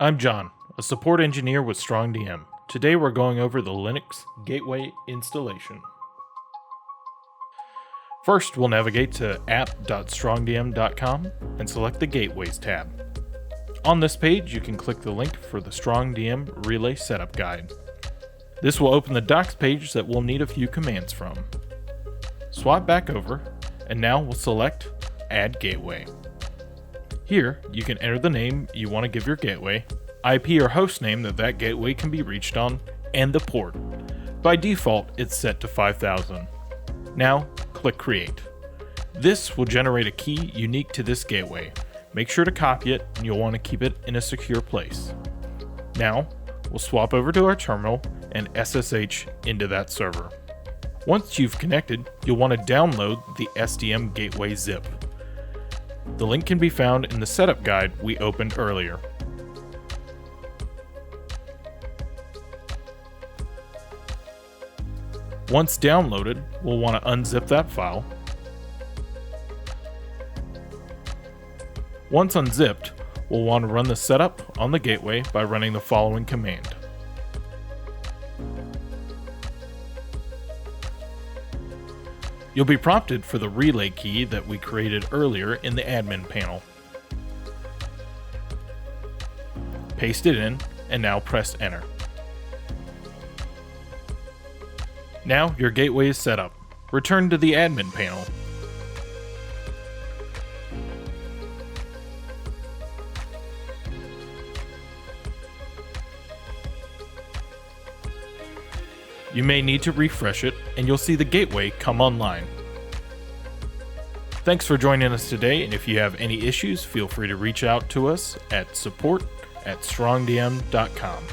I'm John, a support engineer with strongDM. Today we're going over the Linux Gateway installation. First, we'll navigate to app.strongdm.com and select the Gateways tab. On this page, you can click the link for the strongDM Relay Setup Guide. This will open the docs page that we'll need a few commands from. Swap back over, and now we'll select Add Gateway. Here, you can enter the name you want to give your gateway, IP or host name that gateway can be reached on, and the port. By default, it's set to 5000. Now, click Create. This will generate a key unique to this gateway. Make sure to copy it, and you'll want to keep it in a secure place. Now, we'll swap over to our terminal and SSH into that server. Once you've connected, you'll want to download the SDM Gateway zip. The link can be found in the setup guide we opened earlier. Once downloaded, we'll want to unzip that file. Once unzipped, we'll want to run the setup on the gateway by running the following command. You'll be prompted for the relay key that we created earlier in the admin panel. Paste it in, and now press enter. Now your gateway is set up. Return to the admin panel. You may need to refresh it, and you'll see the gateway come online. Thanks for joining us today, and if you have any issues, feel free to reach out to us at support@strongdm.com.